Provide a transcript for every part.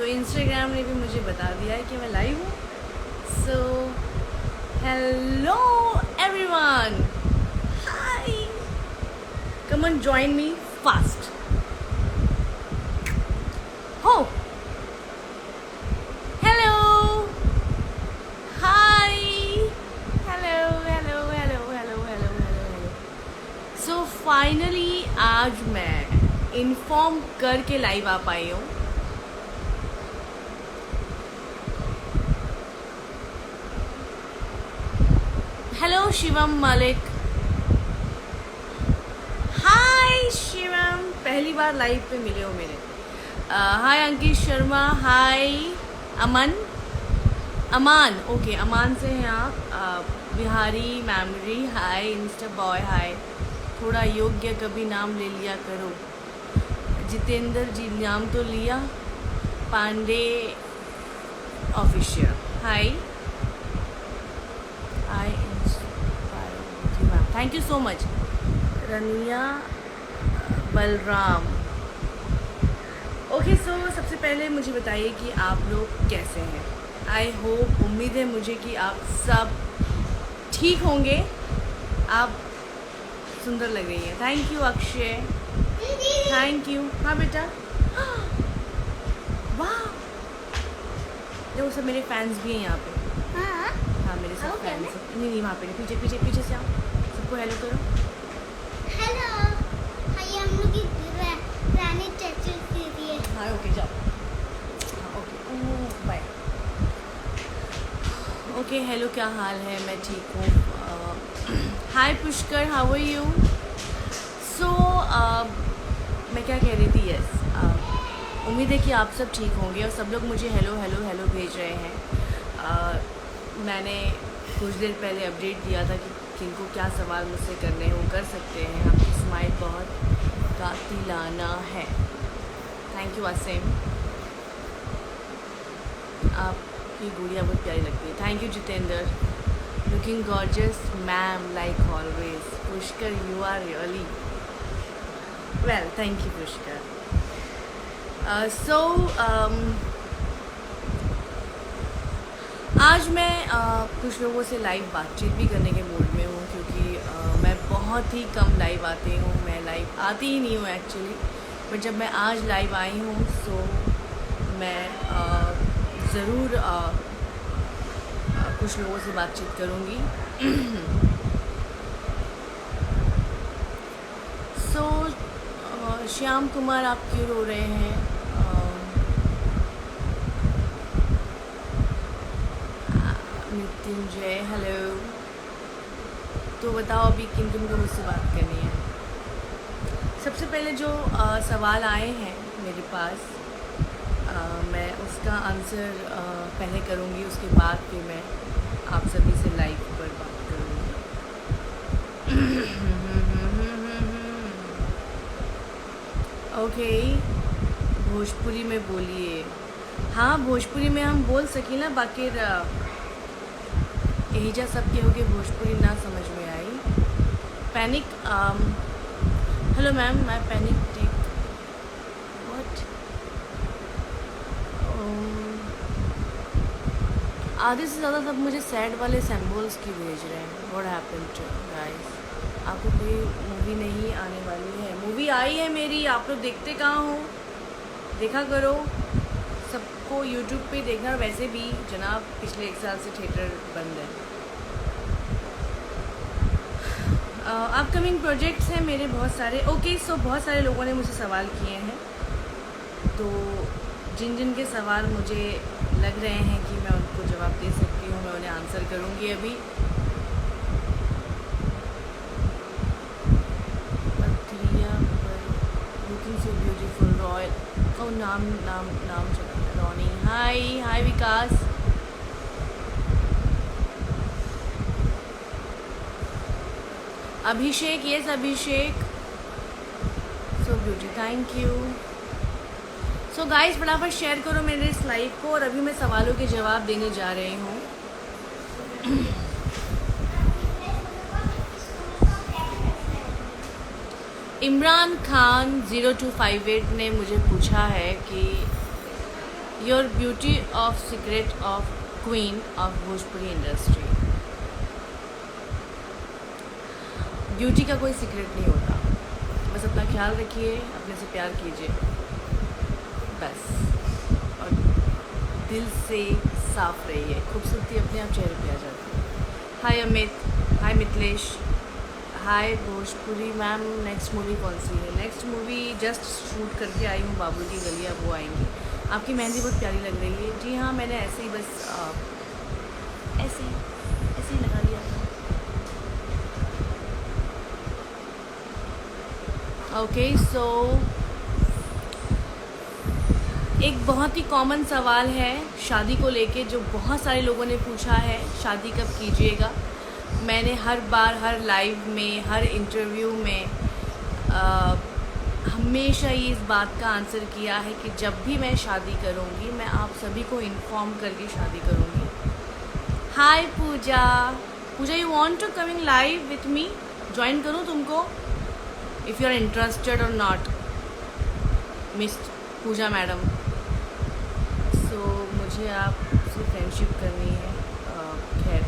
So Instagram ने भी मुझे बता दिया है कि मैं लाइव हूँ. So hello everyone, hi, come on join me fast. हो, hello, hi, hello hello hello hello hello hello hello. So finally आज मैं इन्फॉर्म करके लाइव आ पाई हूँ. हेलो शिवम मलिक, हाय शिवम, पहली बार लाइव पे मिले हो मेरे. हाय अंकित शर्मा, हाय अमन, अमान, ओके अमान से हैं आप. बिहारी मैमरी, हाय इंस्टा बॉय, हाय. थोड़ा योग्य कभी नाम ले लिया करो. जितेंद्र जी नाम तो लिया. Pandey official, hi. I inspire, thank you so much. Raniya Balram, okay. So सबसे पहले मुझे बताइए कि आप लोग कैसे हैं. आई होप, उम्मीद है मुझे कि आप सब ठीक होंगे. आप सुंदर लग रही हैं. Thank you Akshay, thank you. हाँ बेटा, वाह, देखो सब मेरे फैंस भी हैं यहाँ पे. हाँ मेरे सब फैंस हैं. नहीं नहीं, वहाँ पे नहीं, पीछे पीछे पीछे से आओ. सबको हेलो करो. हेलो, हम लोग की रानी चाचू के लिए. हाँ ओके, जाओ. हाँ ओके, बाय. ओके हेलो, क्या हाल है. मैं ठीक हूँ. हाय पुष्कर, हाउ आर यू. सो मैं क्या कह रही थी. यस, उम्मीद है कि आप सब ठीक होंगे और सब लोग मुझे हेलो हेलो हेलो भेज रहे हैं. मैंने कुछ देर पहले अपडेट दिया था कि किनको क्या सवाल मुझसे करने हैं वो कर सकते हैं. आपकी स्माइल बहुत कातिलाना है. थैंक यू असीम, आपकी गुड़िया बहुत प्यारी लगती है. Thank you Jitendra, looking gorgeous ma'am like always. Pushkar, you are really well. Thank you Pushkar. So आज मैं कुछ लोगों से लाइव बातचीत भी करने के मूड में हूँ क्योंकि मैं बहुत ही कम लाइव आती हूँ. मैं लाइव आती ही नहीं हूँ एक्चुअली, बट जब मैं आज लाइव आई हूँ सो मैं ज़रूर कुछ लोगों से बातचीत करूँगी. सो श्याम कुमार, आप क्यों रो रहे हैं. मृत्युंजय, हेलो. तो बताओ अभी किन किन को मुझसे बात करनी है. सबसे पहले जो सवाल आए हैं मेरे पास, मैं उसका आंसर पहले करूँगी. उसके बाद फिर मैं आप सभी से लाइव पर बात करूँगी. ओके, भोजपुरी में बोलिए. हाँ भोजपुरी में हम बोल सकी ना, बाकी एहिजा सब के होके भोजपुरी ना समझ में आई. पैनिक, हेलो मैम, मैं पैनिक टेक व्हाट. आधे से ज़्यादा सब मुझे सैड वाले सिंबल्स की भेज रहे हैं. What happened to guys. आपको कोई मूवी नहीं आने वाली है. मूवी आई है मेरी, आप लोग देखते कहाँ हो. देखा करो, सबको यूट्यूब पे देखना. वैसे भी जनाब पिछले 1 साल से थिएटर बंद है. अपकमिंग प्रोजेक्ट्स हैं मेरे बहुत सारे. ओके, सो बहुत सारे लोगों ने मुझसे सवाल किए हैं, तो जिन जिन के सवाल मुझे लग रहे हैं कि मैं उनको जवाब दे सकती हूँ, मैं उन्हें आंसर करूँगी अभी. Looking so beautiful, royal. ओ नाम नाम नाम चला. Ronny, hi. Hi Vikas. Abhishek, yes Abhishek, so beauty, thank you. So guys फटाफट शेयर करो मेरे इस लाइव को. और अभी मैं सवालों के जवाब देने जा रही हूँ. इमरान खान 0258 ने मुझे पूछा है कि your beauty of secret of queen of Bhojpuri industry. Beauty का कोई सीक्रेट नहीं होता, बस अपना ख्याल रखिए, अपने से प्यार कीजिए बस, और दिल से साफ रहिए, खूबसूरती अपने आप चेहरे पे आ जाती है। हाय अमित, हाय मिथिलेश, हाय भोजपुरी मैम, नेक्स्ट मूवी कौन सी है? नेक्स्ट मूवी जस्ट शूट करके आई हूँ, बाबुल की गलियाँ, वो आएंगी। आपकी मेहंदी बहुत प्यारी लग रही है। जी हाँ, मैंने ऐसे ही बस ऐसे ही लगा लिया था। ओके सो एक बहुत ही कॉमन सवाल है शादी को लेके, जो बहुत सारे लोगों ने पूछा है, शादी कब कीजिएगा। मैंने हर बार, हर लाइव में, हर इंटरव्यू में हमेशा ये इस बात का आंसर किया है कि जब भी मैं शादी करूँगी, मैं आप सभी को इन्फॉर्म करके शादी करूँगी। Hi Pooja, Pooja you want to coming live with me? Join करूँ तुमको? इफ़ यू आर इंटरेस्टेड और not, miss Pooja madam. So मुझे आपसे फ्रेंडशिप करनी है। खैर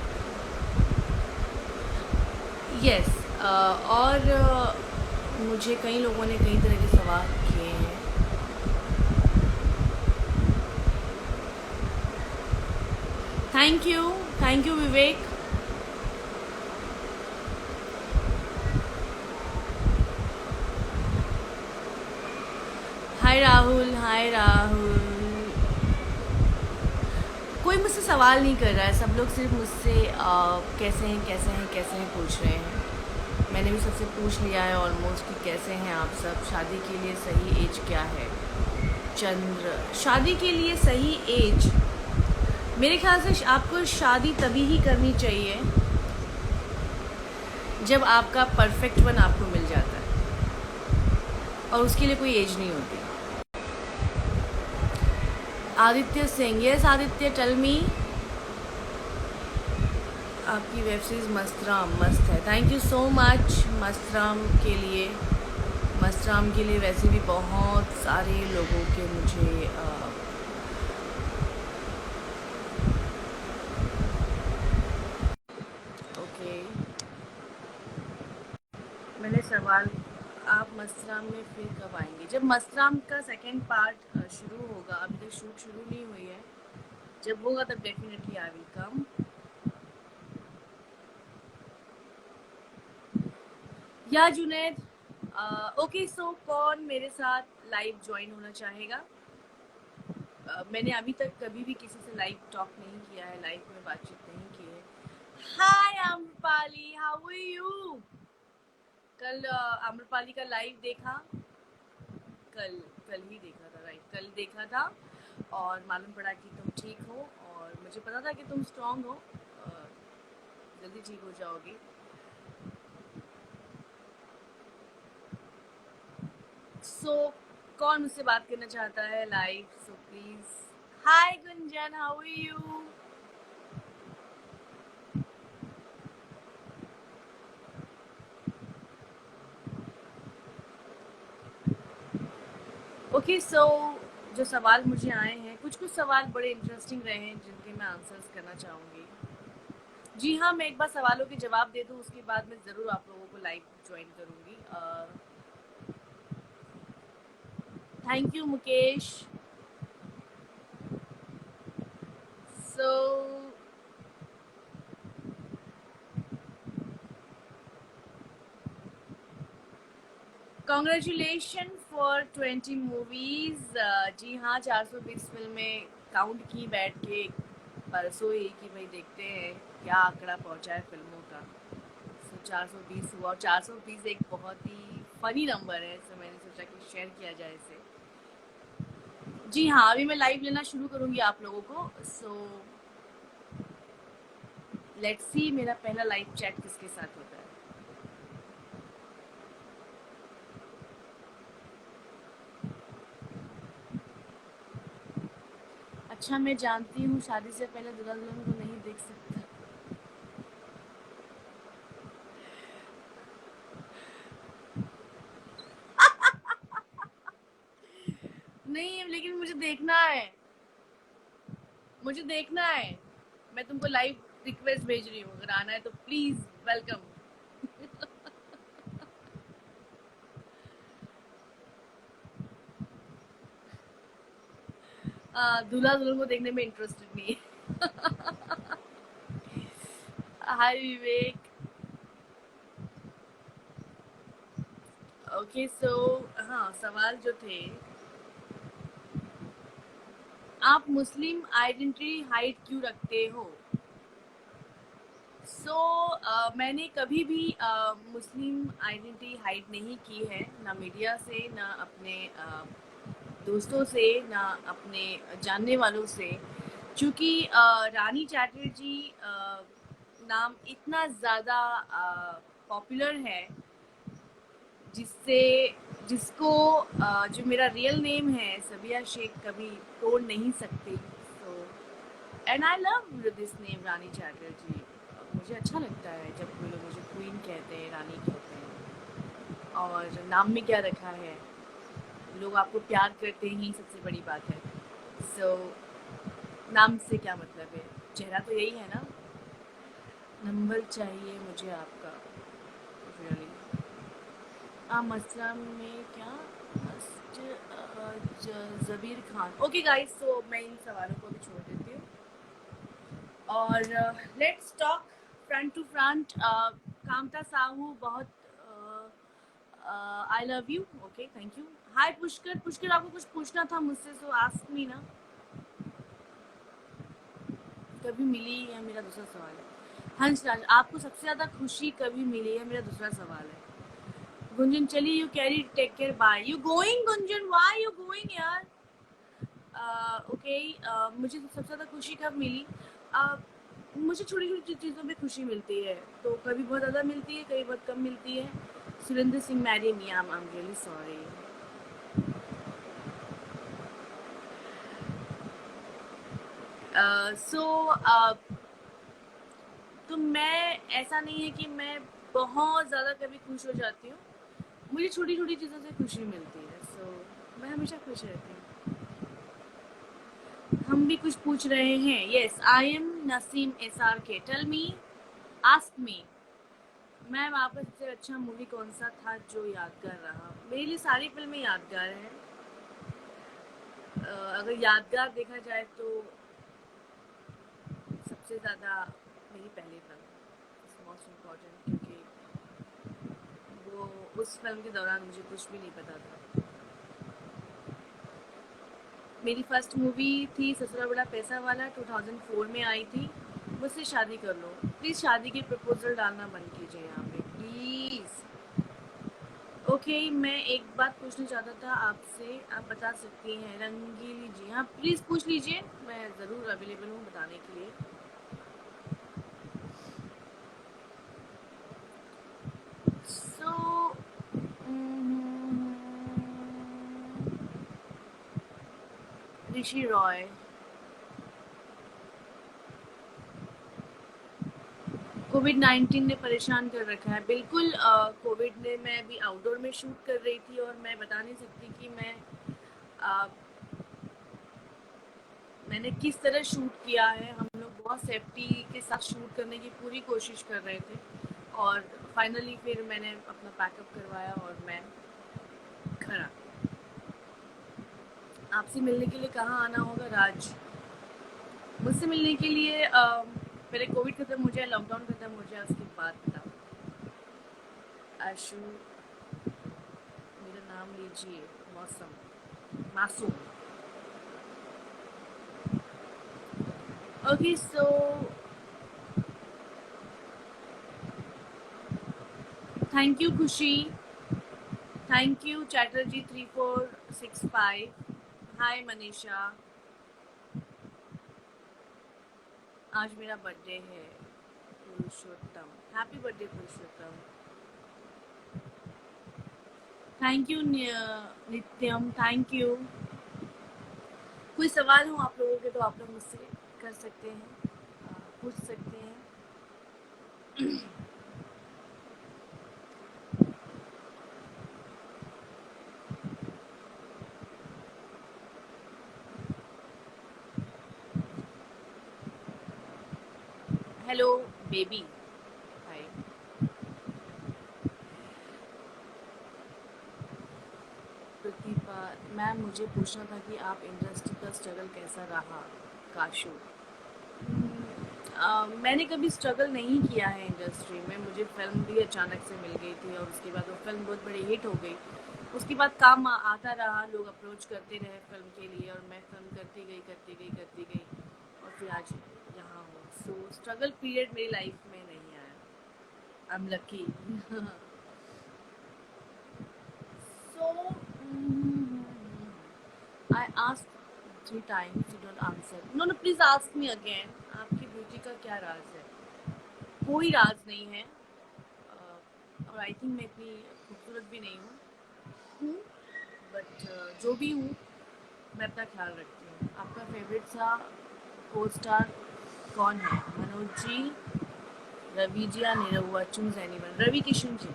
यस, और मुझे कई लोगों ने कई तरह के सवाल किए हैं। थैंक यू विवेक। हाय राहुल, हाय राहुल। कोई मुझसे सवाल नहीं कर रहा है, सब लोग सिर्फ मुझसे कैसे हैं कैसे हैं कैसे हैं पूछ रहे हैं। मैंने भी सबसे पूछ लिया है ऑलमोस्ट कि कैसे हैं आप सब, शादी के लिए सही एज क्या है। चंद्र, शादी के लिए सही एज मेरे ख्याल से आपको शादी तभी ही करनी चाहिए जब आपका परफेक्ट वन आपको मिल जाता है, और उसके लिए कोई एज नहीं होती। Aditya Singh, yes Aditya, tell me. आपकी वेब सीरीज़ मस्तराम मस्त है, thank you so much. Mastram के लिए वैसे भी बहुत सारे लोगों के मुझे ओके, मैंने सवाल, आप मस्तराम में फिर कब आएंगे? जब मस्तराम का सेकंड पार्ट शुरू होगा, अभी तक शूट शुरू नहीं हुई है, जब होगा तब डेफिनेटली आई विल कम। या जुनैद, ओके सो कौन मेरे साथ लाइव ज्वाइन होना चाहेगा? मैंने अभी तक कभी भी किसी से लाइव टॉक नहीं किया है, लाइव में बातचीत नहीं की है। हाय आम्रपाली, हाउ आर यू? कल आम्रपाली का लाइव देखा, कल कल ही देखा था, राइट, कल देखा था, और मालूम पड़ा कि तुम ठीक हो, और मुझे पता था कि तुम स्ट्रांग हो, जल्दी ठीक हो जाओगी। सो कौन मुझसे बात करना चाहता है live? So please. Hi Gunjan, how are you? Okay so जो सवाल मुझे आए हैं, कुछ कुछ सवाल बड़े इंटरेस्टिंग रहे हैं जिनके मैं आंसर्स करना चाहूँगी। जी हाँ, मैं एक बार सवालों के जवाब दे दूँ, उसके बाद मैं ज़रूर आप लोगों को लाइव ज्वाइन करूँगी। Thank you Mukesh. So congratulation for 20 movies. जी हाँ, 420 फिल्में काउंट की बैठ के परसों ही, कि भाई देखते हैं क्या आंकड़ा पहुंचा है फिल्मों का। सो 420 हुआ, और 420 एक बहुत ही फनी नंबर है, सो मैंने सोचा कि शेयर किया जाए इसे। जी हाँ, अभी मैं लाइव लेना शुरू करूँगी आप लोगों को। सो लेट्स सी मेरा पहला लाइव चैट किसके साथ होता है। अच्छा, मैं जानती हूँ शादी से पहले दुल्हा दुल्हन को नहीं देख सकता। नहीं, लेकिन मुझे देखना है। मुझे देखना है, मैं तुमको लाइव रिक्वेस्ट भेज रही हूँ, अगर आना है तो प्लीज वेलकम। दूल्हा दुल्हन को देखने में इंटरेस्टेड नहीं है। हाय विवेक। ओके सो हाँ, सवाल जो थे, आप मुस्लिम आइडेंटिटी हाइड क्यों रखते हो? सो मैंने कभी भी मुस्लिम आइडेंटिटी हाइड नहीं की है, ना मीडिया से, ना अपने दोस्तों से, ना अपने जानने वालों से, क्योंकि रानी चैटर्जी नाम इतना ज़्यादा पॉपुलर है, जिससे जिसको जो मेरा रियल नेम है सबिया शेख कभी तोड़ नहीं सकते। So and I love this name Rani Chatterjee. मुझे अच्छा लगता है जब कोई लोग मुझे क्वीन कहते हैं, रानी कहते हैं, और नाम में क्या रखा है, लोग आपको प्यार करते ही सबसे बड़ी बात है। सो नाम से क्या मतलब है, चेहरा तो यही है ना। नंबर चाहिए मुझे आपका, रियली। मसला में क्या, Jabir Khan. Okay guys, so मैं इन सवालों को भी छोड़ देती हूँ और let's talk front to front. Kamta Sahu, बहुत I love you. Okay, thank you. Hi Pushkar. Pushkar, आपको कुछ पूछना था मुझसे, सो आस्क मी ना। कभी मिली है, मेरा दूसरा सवाल है। हंसराज, आपको सबसे ज्यादा खुशी कभी मिली है, मेरा दूसरा सवाल है। गुंजन, चलिए, you carry, take care, bye. You going Gunjan, why you going यार? ओके, मुझे सबसे ज़्यादा खुशी कब मिली? uh, मुझे छोटी छोटी चीज़ों में खुशी मिलती है, तो कभी बहुत ज़्यादा मिलती है, कभी बहुत कम मिलती है। Surendra Singh, marry me, I am really sorry. So तो मैं, ऐसा नहीं है कि मैं बहुत ज़्यादा कभी खुश हो जाती हूँ, मुझे छोटी छोटी चीज़ों से खुशी मिलती है। सो मैं हमेशा खुश रहती हूँ। हम भी कुछ पूछ रहे हैं। Yes, I am Naseem S R K, tell me, ask me. Ma'am, आपका सबसे अच्छा मूवी कौन सा था जो यादगार रहा? मेरे लिए सारी फिल्में यादगार हैं। अगर यादगार देखा जाए तो सबसे ज़्यादा मेरी पहली फिल्म मोस्ट इम्पॉर्टेंट, क्योंकि वो, उस फिल्म के दौरान मुझे कुछ भी नहीं पता था। मेरी फर्स्ट मूवी थी ससुरा बड़ा पैसा वाला, 2004 में आई थी। मुझसे शादी कर लो, प्लीज़ शादी के प्रपोजल डालना बंद कीजिए यहाँ पे प्लीज़। ओके, मैं एक बात पूछना चाहता था आपसे, आप बता सकती हैं? रंगीली जी, हाँ प्लीज़ पूछ लीजिए, मैं ज़रूर अवेलेबल हूँ बताने के लिए। सो ऋषि रॉय, कोविड-19 ने परेशान कर रखा है। बिल्कुल, कोविड ने, मैं अभी आउटडोर में शूट कर रही थी और मैं बता नहीं सकती कि मैंने किस तरह शूट किया है। हम लोग बहुत सेफ्टी के साथ शूट करने की पूरी कोशिश कर रहे थे, और फाइनली फिर मैंने अपना पैकअप करवाया और मैं घर आ गई। आपसे मिलने के लिए कहाँ आना होगा राज? मुझसे मिलने के लिए पहले कोविड खत्म हो जाए, लॉकडाउन खत्म हो जाए, उसके बाद बताओ। आशु, मेरा नाम लीजिए। Mausam, Masoom. Okay so thank you Khushi, thank you Chatterjee 3465। Hi Manisha, आज मेरा बर्थडे है Purushottam, happy birthday Purushottam. Thank you Nityam, thank you. कोई सवाल हो आप लोगों के तो आप लोग मुझसे कर सकते हैं, पूछ सकते हैं। Hello baby. Hi. Pratibha ma'am, मुझे पूछना था कि आप इंडस्ट्री का स्ट्रगल कैसा रहा? काशू। मैंने कभी स्ट्रगल नहीं किया है इंडस्ट्री में। मुझे फिल्म भी अचानक से मिल गई थी और उसके बाद वो फिल्म बहुत बड़ी हिट हो गई। उसके बाद काम आता रहा, लोग अप्रोच करते रहे फिल्म के लिए और मैं फिल्म करती गई और फिर आज यहाँ हूँ। सो स्ट्रगल पीरियड मेरी लाइफ में नहीं आया। I am lucky. So, I asked 3 times, you don't answer. No, no, please ask me again. आपकी ब्यूटी का क्या राज है? कोई राज नहीं है। और आई थिंक मैं इतनी खूबसूरत भी नहीं हूँ, बट जो भी हूँ मैं अपना ख्याल रखती हूँ। आपका फेवरेट सा को स्टार कौन है? मनोज जी, रवि जी या निरहुआ? Choose anyone. रवि किशन जी।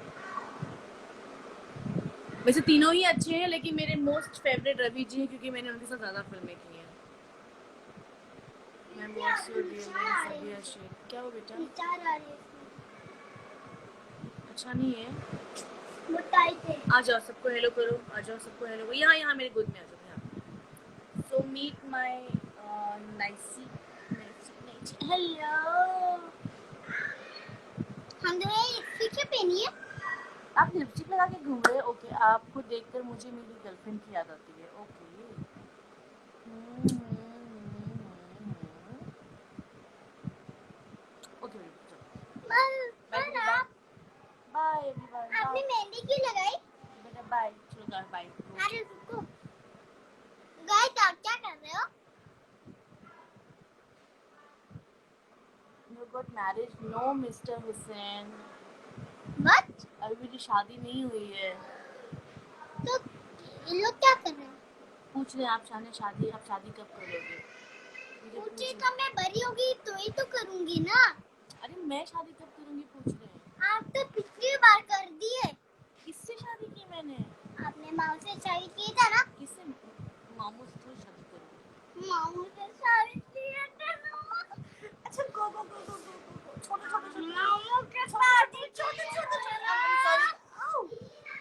वैसे तीनों ही अच्छे हैं, लेकिन मेरे मोस्ट फेवरेट रवि जी हैं क्योंकि मैंने उनके साथ ज़्यादा फिल्में की हैं। Ma'am what's your real name? Sabiya Shaikh. क्या हो बेटा? विचार आ रही है अच्छा नहीं है। मोटाई पे। आ जाओ, सबको हेलो करो। आ जाओ, सबको हेलो करो। यहाँ यहाँ मेरे गोद में आ जाओ यहाँ। So meet my nicey nicey. Hello. हम दोनों लिपस्टिक पहनी है। आप लिपस्टिक लगा के घूम रहे हो? ओके, आपको देखकर मुझे मेरी गर्लफ्रेंड की याद आती है। ओके। ओके पर बेटा, आप बाय एवरीवन। आपने मेहंदी क्यों लगाई? बेटा बाय। चलो बाय। अरे रुको, गाइस आप क्या कर रहे हो? You got married? No, mister Hussain. What? अभी मेरी शादी नहीं हुई है। तो ये लोग क्या कर रहे हैं? पूछ रहे हैं आप शादी कब करोगे? मुझे पूछे पूछ। तो मैं बड़ी होगी तो ही तो करूंगी ना। अरे मैं शादी कब करूंगी पूछ रहे हैं। आप तो पिछली बार कर दिए। किससे शादी की मैंने? आपने माँ से शादी की था ना? किससे? मामू से थोड़ी शादी करूंगी। मामू से शादी की था ना? अच्छा गो गो गो गो गो गो। छोटे मामू के शादी छोटे।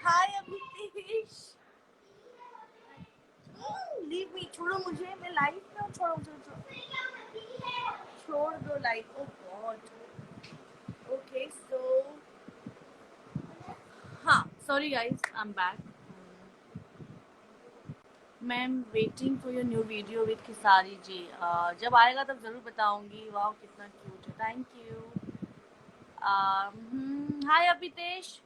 हाय अभितेश। Leave me. छोड़ो मुझे, मैं लाइफ में हूँ। छोड़ दो life. Oh god. Okay so हाँ, sorry guys, I am back. Ma'am waiting for your new video with Khesari ji. जब आएगा तब ज़रूर बताऊंगी। वाह कितना क्यूट है। Thank you. हाय अभितेश।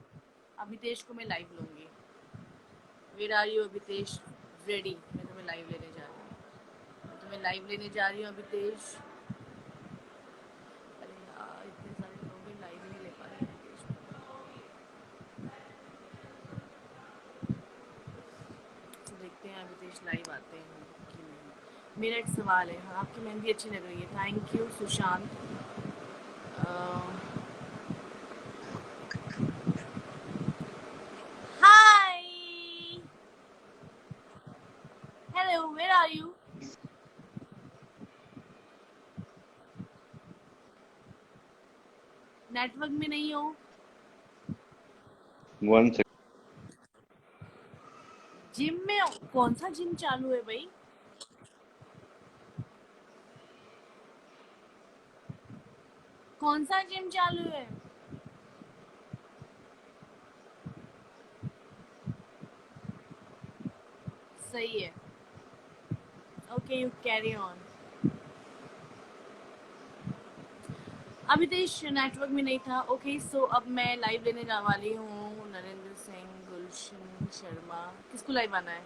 अभितेश को मैं लाइव लूंगी। Where are you Abhitesh? Ready. मैं तुम्हें लाइव लेने जा रही हूँ अभितेश। अरे यार इतने सारे लोग भी लाइव नहीं ले पा रहे हैं अभितेश को। तो देखते हैं अभितेश लाइव आते हैं कि नहीं। मेरा एक सवाल है। हाँ, आपकी मेहंदी अच्छी लग रही है। Thank you Sushant. Hi. Hello, where are you? Network में नहीं हो? One second. जिम में हो? कौन सा जिम चालू है भाई? कौन सा जिम चालू है? सही है। Okay you carry on. Abhitesh network में नहीं था। ओके सो अब मैं लाइव लेने जा वाली हूँ। नरेंद्र सिंह, गुलशन शर्मा। किसको लाइव आना है?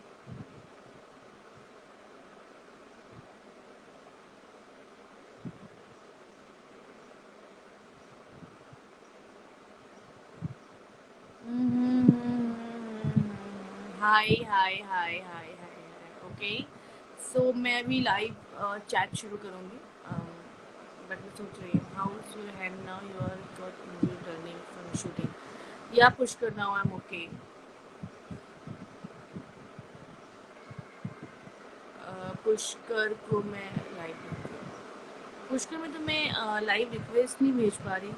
हाय हाय हाय हाय हाय। ओके सो मैं अभी लाइव चैट शुरू करूँगी। बट मैं सोच रही हूँ how is your hand now? You are got injury turning from shooting या पुश करना हुआ? I am okay. पुष्कर को मैं लाइव लूँगी। पुष्कर में तो मैं लाइव रिक्वेस्ट नहीं भेज पा रही,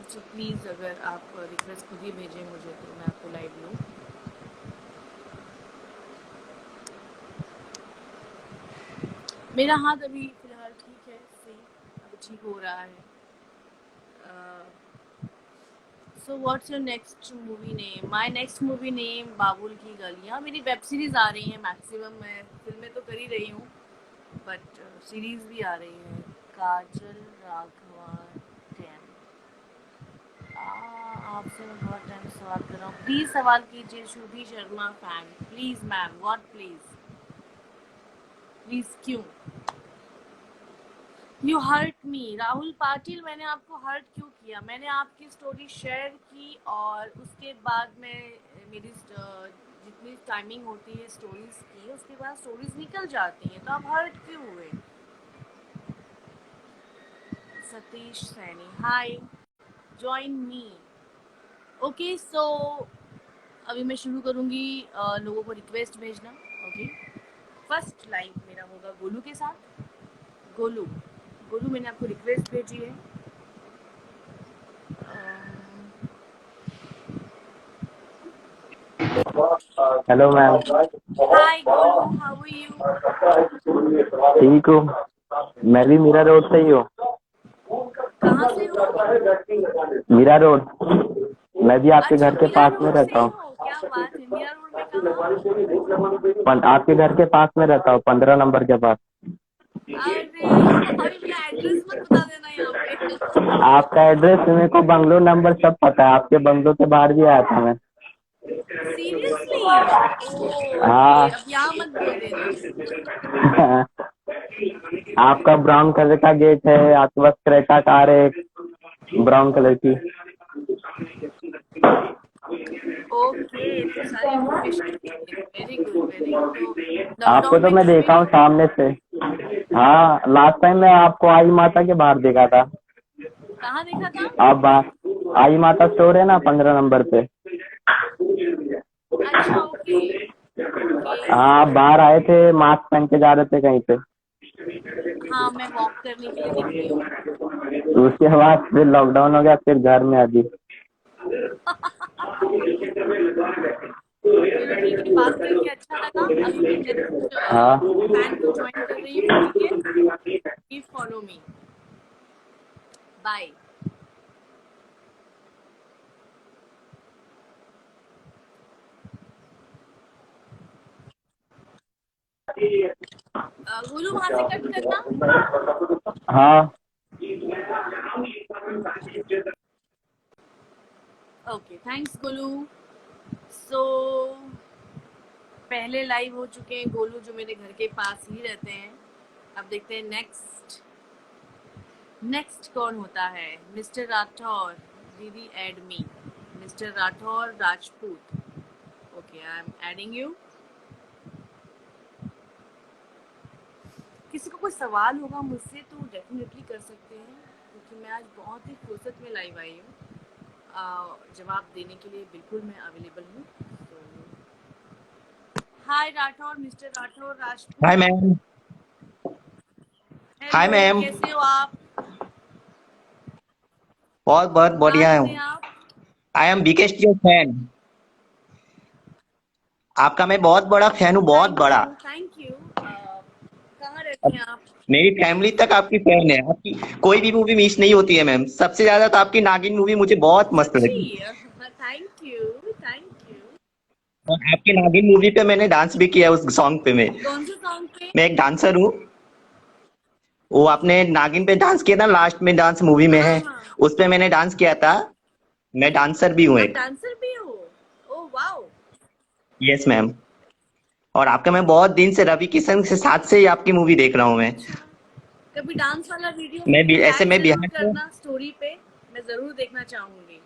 तो प्लीज़ अगर आप रिक्वेस्ट खुद ही भेजें मुझे तो मैं आपको लाइव लूँ। मेरा हाथ अभी फ़िलहाल ठीक है, सही, अभी ठीक हो रहा है। So what's your next movie name? My next movie name Babul ki Galiyan. मेरी वेब सीरीज़ आ रही हैं मैक्सिमम, मैं फिल्में तो कर ही रही हूँ बट सीरीज़ भी आ रही है। काजल राघवन 10। आपसे मैं बहुत टाइम से सवाल कर रहा हूँ, प्लीज़ सवाल कीजिए। Shruti Sharma fan, please ma'am, what please? Please क्यों? You hurt me Rahul Patil, मैंने आपको हर्ट क्यों किया? मैंने आपकी स्टोरी शेयर की और उसके बाद मेरी जितनी टाइमिंग होती है स्टोरीज की, उसके बाद स्टोरीज निकल जाती हैं, तो आप हर्ट क्यों हुए? सतीश सैनी, हाय, जॉइन मी। ओके, सो अभी मैं शुरू करूँगी लोगों को रिक्वेस्ट भेजना। ओके, फर्स्ट लाइव मेरा होगा गोलू के साथ। गोलू, गोलू मैंने आपको रिक्वेस्ट भेजी है। Hello ma'am. Hi Golu, how are you? ठीक हूँ। मैं भी मीरा रोड से ही हूँ। कहाँ से हो? मीरा रोड। मैं भी आपके अच्छा, घर के मीरा पास में रोड से रहता ही हूँ। हो, क्या बात है। मीरा रोड में कहाँ? आपके घर के पास में रहता हूँ, 15 नंबर के पास। अरे अभी मेरा एड्रेस मत बता देना यहाँ पे। आपका एड्रेस मेरे को, बंगलो नंबर सब पता है। आपके बंगलो के बाहर भी आया था मैं। सीरियसली? ओके, हाँ। अब यहाँ मत बोल देना। आपका ब्राउन कलर का गेट है, आपके पास क्रेटा कार है ब्राउन कलर की। ओके, तो सारी information very good, very good. तो आपको लॉकडाउन तो में मैं घर पे देखा हूँ ही हो? सामने से। हाँ, लास्ट टाइम मैं आपको आई माता के बाहर देखा था। कहाँ देखा था? आप बाहर आई माता स्टोर है ना, 15 नंबर पे। अच्छा, ओके ओके। हाँ, आप बाहर आए थे, मास्क पहन के जा रहे थे कहीं पे। हाँ, मैं वॉक करने के लिए निकली हूँ। तो उसके बाद फिर लॉकडाउन हो गया, फिर घर में अभी। चलो ठीक है, बात करके अच्छा लगा। अभी मैं नेक्स्ट हाँ। फैन को ज्वाइन कर रही हूँ, ठीक है? Please follow me, bye. Golu वहां से कट करना। हाँ। Okay, thanks Golu. सो पहले लाइव हो चुके हैं गोलू, जो मेरे घर के पास ही रहते हैं। अब देखते हैं नेक्स्ट नेक्स्ट कौन होता है। मिस्टर राठौर, दीदी add me. Mister Rathore Rajput, okay, I am adding you. किसी को कोई सवाल होगा मुझसे तो डेफिनेटली कर सकते हैं, क्योंकि मैं आज बहुत ही फुर्सत में लाइव आई हूँ। जवाब देने के लिए बिल्कुल मैं अवेलेबल हूँ। Hi Rathore, mister Rathore hi Rajput. Ma'am. Hi hello, ma'am. कैसे हो आप? बहुत बहुत कहाँ बढ़िया रहते हूँ। हैं आप? I am biggest your fan. आपका मैं बहुत बड़ा फैन हूँ, बहुत थैंक बड़ा। You, thank you. कहाँ रहते हैं आप? मेरी फैमिली तक आपकी फैन है। आपकी कोई भी मूवी मिस नहीं होती है मैम। सबसे ज्यादा तो आपकी नागिन मूवी मुझे बहुत मस्त सच्ची? लगी। Thank you, thank you. और आपकी नागिन मूवी पे मैंने डांस भी किया है, उस सॉन्ग पे मैं कौन से सॉन्ग पे? मैं एक डांसर हूँ। वो आपने नागिन पे डांस किया था, लास्ट में डांस मूवी में हाँ है, हाँ, उस पे मैंने डांस किया था। मैं डांसर भी हूँ आप एक। डांसर भी हो? Oh wow. Yes ma'am. और आपका मैं बहुत दिन से रवि किशन के साथ से ही आपकी मूवी देख रहा हूँ मैं। अच्छा, कभी डांस वाला वीडियो मैं भी मुझे ऐसे टैग मैं जरूर बिहार से। करना स्टोरी पे, मैं जरूर देखना चाहूंगी।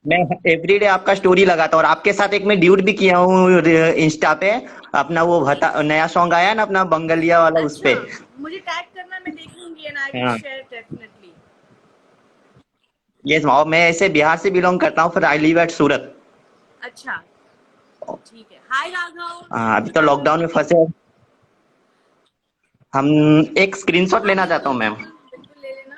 मैं एवरीडे आपका स्टोरी लगाता हूँ और आपके साथ एक मैं ड्यूट भी किया हूँ इंस्टा पे। अपना वो नया सॉन्ग आया ना अपना बंगलिया वाला, उस अच्छा, पे। मुझे टैग करना, मैं देखूंगी एंड आई विल हाँ। Share definitely. यस, और मैं ऐसे बिहार से बिलोंग करता हूँ, फिर आई लिव एट सूरत। अच्छा, ठीक है। हाय राघव, हाँ, अभी तो राघव लॉकडाउन में जी। फंसे। हम एक स्क्रीनशॉट लेना चाहता हूँ मैम। बिल्कुल बिल्कुल ले लेना।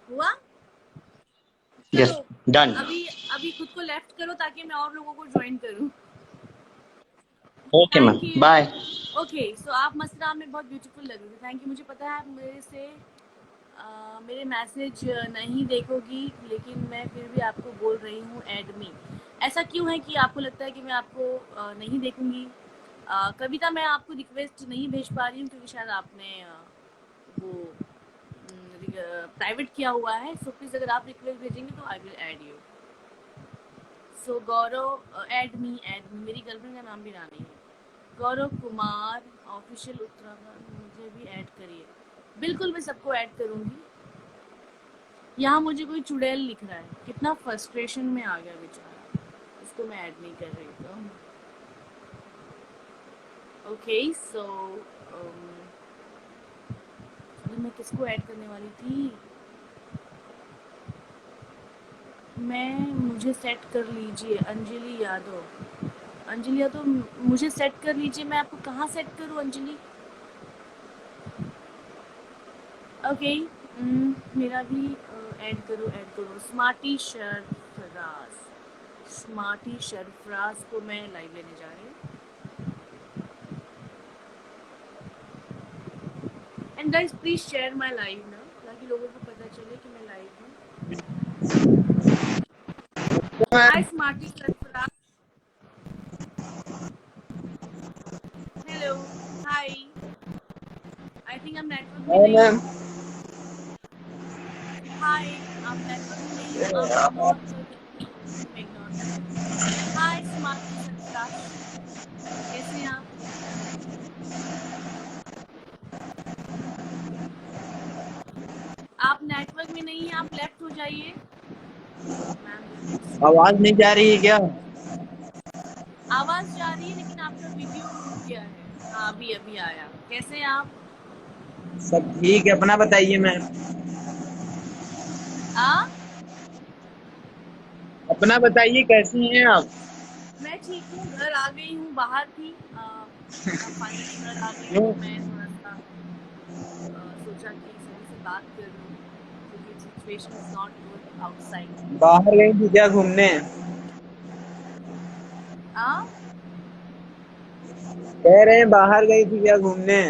हुआ? यस, चलो डन। अभी अभी खुद को लेफ्ट करो ताकि मैं और लोगों को ज्वाइन करूं। Okay ma'am, thank you. Bye. Okay so आप मसरा में बहुत ब्यूटीफुल लग रही थी। Thank you. मुझे पता है आप मेरे से मेरे मैसेज नहीं देखोगी, लेकिन मैं फिर भी आपको बोल रही हूँ ऐड मी। ऐसा क्यों है कि आपको लगता है कि मैं आपको नहीं देखूंगी? कविता, मैं आपको रिक्वेस्ट नहीं भेज पा रही हूँ क्योंकि शायद आपने वो प्राइवेट किया हुआ है। सो प्लीज़ अगर आप रिक्वेस्ट भेजेंगे तो I will add you. So Gaurav, add me. मेरी गर्लफ्रेंड का नाम भी रानी है। गौरव कुमार ऑफिशियल उत्तराखंड, मुझे भी ऐड करिए। बिल्कुल मैं सबको ऐड करूंगी। यहाँ मुझे कोई चुड़ैल लिख रहा है, कितना फ्रस्ट्रेशन में आ गया बेचारा, इसको मैं ऐड नहीं कर रही। तो ओके सो मैं किसको ऐड करने वाली थी? मुझे सेट कर लीजिए। अंजलि यादव। अंजलि यादव मुझे सेट कर लीजिए। मैं आपको कहाँ सेट करूँ अंजलि? ओके मेरा भी ऐड करो। स्मार्टी शरफराज को मैं लाइव लेने जा रही हूँ। And guys please share my live ना, ताकि लोगों को पता चले कि मैं लाइव हूँ। Hi smarty Sarfaraz. Hello. Hi. I think आप नेटवर्क में नहीं मैम। हो। हाय। आप नेटवर्क में नहीं हो, आप इग्नोर कर देते हो। मैं इग्नोर कर देती हूँ। हाय स्मार्टी शरफराज, कैसे हैं आप? आप नेटवर्क में नहीं हैं, आप लेफ्ट हो जाइए। मैम आवाज नहीं जा रही है क्या? आवाज जा रही है लेकिन आपका वीडियो रुक गया है। हाँ अभी अभी आया। कैसे हैं आप? सब ठीक है, अपना बताइए मैम। आ? अपना बताइए, कैसी हैं आप? मैं ठीक हूँ, घर आ गई हूँ, बाहर थी अब फाइनली घर आ गई क्यों? तो मैं थोड़ा सा सोचा कि सभी से बात कर लूँ क्योंकि situation is not good outside. बाहर गई थी क्या घूमने? आ? कह रहे हैं बाहर गई थी क्या घूमने?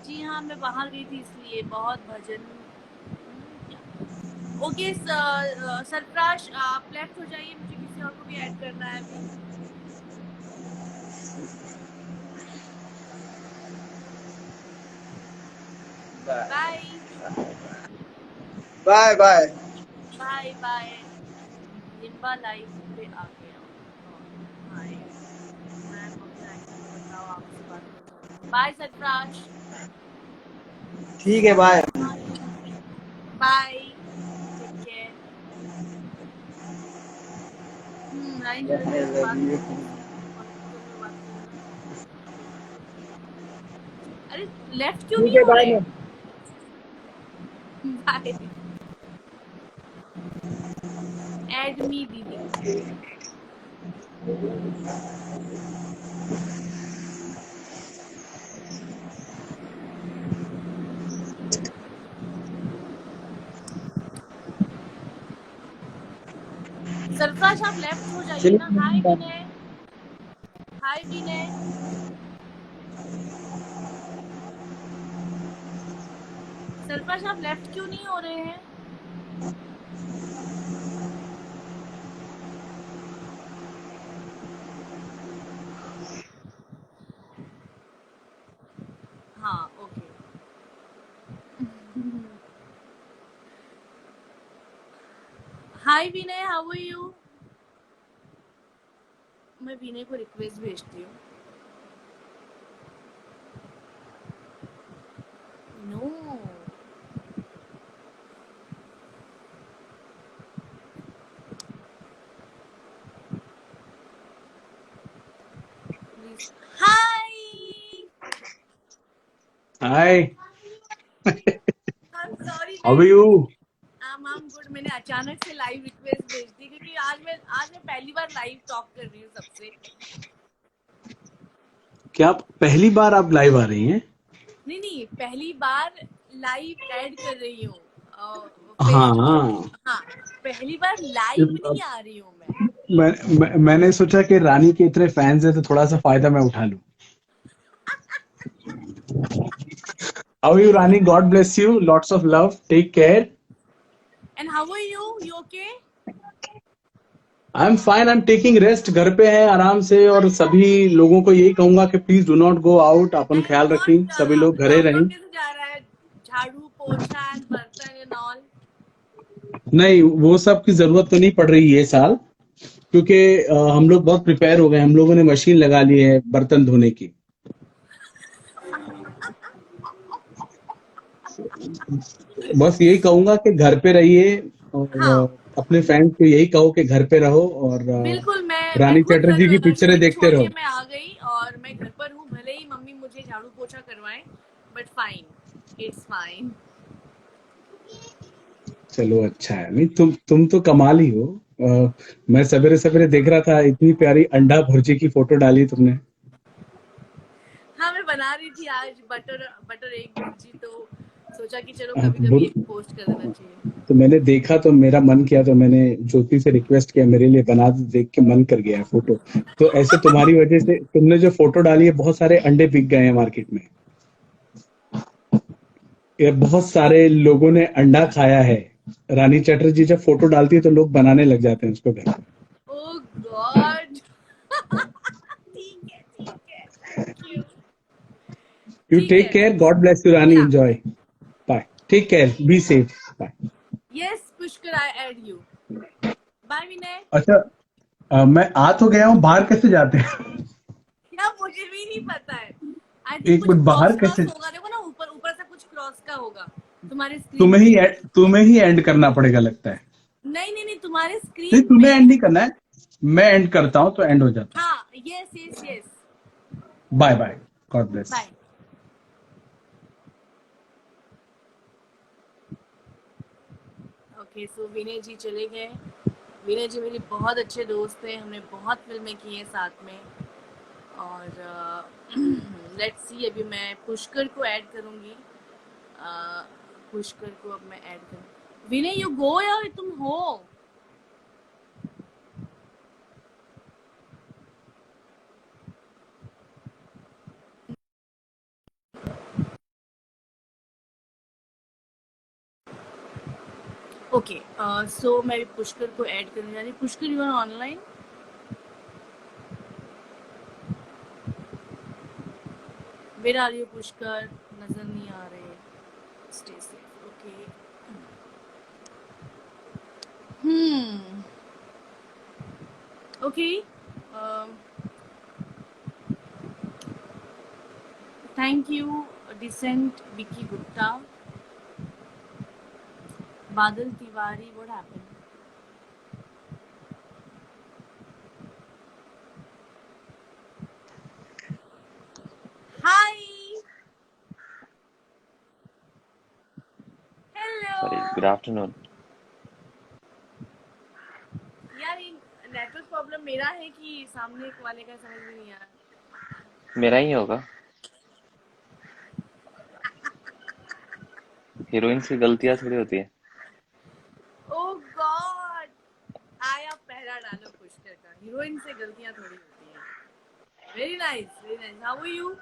जी हाँ मैं बाहर गई थी इसलिए बहुत भजन। ओके सरप्राश आप लेफ्ट हो जाइए, मुझे किसी और को भी ऐड करना है अभी। Bye bye bye. Bye bye. लिम्बा लाइफ पे आ गया हूँ। हाय मैम, अपना एक्शन बताओ, आपसे बात करना। Bye surprise. ठीक है, bye. Bye take care. Rani जल्दी से बात करना। अरे लेफ्ट क्यों ठीक नहीं है, हो बाय रहे? मैम। बाय। एड मी दीदी। सरफराज आप लेफ्ट हो जाइए ना। हाय चलिए। विनय। हाय विनय। सरफराज आप लेफ्ट क्यों नहीं हो रहे हैं? हाँ okay. Hi Vinay, how are you? मैं विनय को रिक्वेस्ट भेजती हूँ। No please. Hi hi. How are you? I'm good. मैंने अचानक से लाइव रिक्वेस्ट भेज दी क्योंकि आज मैं पहली बार लाइव टॉक कर रही हूँ सबसे। क्या पहली बार आप लाइव आ रही हैं? नहीं, पहली बार लाइव ऐड कर रही हूँ हाँ, हाँ, पहली बार लाइव नहीं आ रही हूँ मैं। मैंने सोचा कि रानी के इतने फैंस हैं तो थोड़ा सा फायदा मैं उठा लूं। How are you Rani? God bless you, lots of love, take care. And how are you? You okay? I am fine, I am taking rest, घर पे हैं आराम से। और सभी लोगों को यही कहूंगा कि please do not go out, अपन ख्याल And रखें, what सभी लोग घरे आपका रहें। कैसे जा रहा है? झाड़ू पोछा एंड बर्तन एंड ऑल। नहीं, वो सब की जरूरत तो नहीं पड़ रही है साल, क्योंकि हम लोग बहुत प्रिपेयर हो गए। हम लोगों ने मशीन लगा ली है बर्तन धोने की। बस यही कहूंगा कि घर पे रहिए और हाँ, अपने फैंस को यही कहो कि घर पे रहो और बिल्कुल। मैं रानी खुद चटर्जी की पिक्चरें शूटिंग देखते छोड़ रहो। के मैं आ गई और मैं घर पर हूँ। भले ही मम्मी मुझे झाड़ू पोछा करवाएं, बट फाइन, इट्स फाइन। चलो अच्छा है। नहीं, तुम तो कमाल ही हो। मैं सवेरे सवेरे देख रहा था, इतनी प्यारी अंडा भुर्जी की फोटो डाली तुमने। हाँ, मैं बना रही थी आज बटर एग भुर्जी, तो सोचा कि चलो हाँ, कभी कभी पोस्ट कर देना चाहिए। तो मैंने देखा तो मेरा मन किया, तो मैंने ज्योति से रिक्वेस्ट किया मेरे लिए बना दे। देख के मन कर गया फोटो। तो ऐसे तुम्हारी वजह से तुमने जो फोटो डाली है, बहुत सारे अंडे बिक गए हैं मार्केट में। ये बहुत सारे लोगों ने अंडा खाया है। रानी चटर्जी जब फोटो डालती है तो लोग बनाने लग जाते हैं उसको घर। Oh God. ठीक है, थैंक यू। यू ठीक टेक है। Care, God bless you Rani, Yeah. Enjoy, bye, take care, be safe, bye. Yes, Pushkar, I add you. Bye, Vinay. अच्छा, मैं आ तो गया हूँ, बाहर कैसे जाते हैं? यार मुझे भी नहीं पता है। आई थिंक एक कुछ मिनट, बाहर क्रॉस कैसे? होगा। देखो ना, ऊपर से कुछ क्रॉस का होगा तुम्हारे स्क्रीन तुम्हें ही पे। तुम्हें ही एंड करना पड़ेगा लगता है। नहीं, तुम्हारे नहीं, स्क्रीन तुम्हें एंड पे। नहीं करना है, मैं एंड करता हूँ तो एंड हो जाता है। हाँ, yes. Bye bye, god bless. Bye. Okay, so Vinay ji चले गए। विनय जी मेरे बहुत अच्छे दोस्त हैं, हमने बहुत फिल्में की हैं साथ में। और लेट्स सी, अभी मैं पुष्कर को ऐड करूँगी। पुष्कर को अब मैं ऐड करूँ। विनय यू गो यार, तुम हो। ओके, सो मैं पुष्कर को ऐड करने जा रही हूँ। Pushkar, you are online? Where are you Pushkar? नजर नहीं आ रहे। Stay safe. Okay. Okay, thank you decent Vicky Gupta. Badal Tiwari, what happened? Hi, Sorry, hello. good afternoon. यार ये नेटवर्क प्रॉब्लम मेरा है कि सामने वाले का, समझ में नहीं आ रहा। मेरा ही होगा। हीरोइंस की गलतियां थोड़ी होती है। ओह गॉड, आया पहला डायलॉग पुष्कर का। हीरोइन से गलतियां थोड़ी होती हैं। Very nice, very nice. How are you?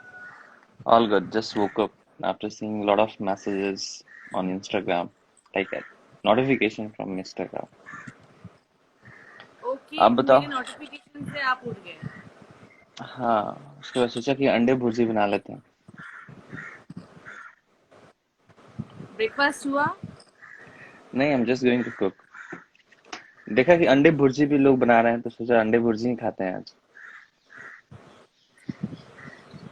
All good. Just woke up after seeing a lot of messages on Instagram, like a notification from Instagram. Okay, आप बताओ। मेरे नोटिफिकेशन से आप उठ गए। हाँ, उसके बाद सोचा कि अंडे भुर्जी बना लेते हैं। ब्रेकफास्ट हुआ? नहीं, I'm just going to cook. देखा कि अंडे भुर्जी भी लोग बना रहे हैं तो सोचा अंडे भुर्जी ही खाते हैं आज।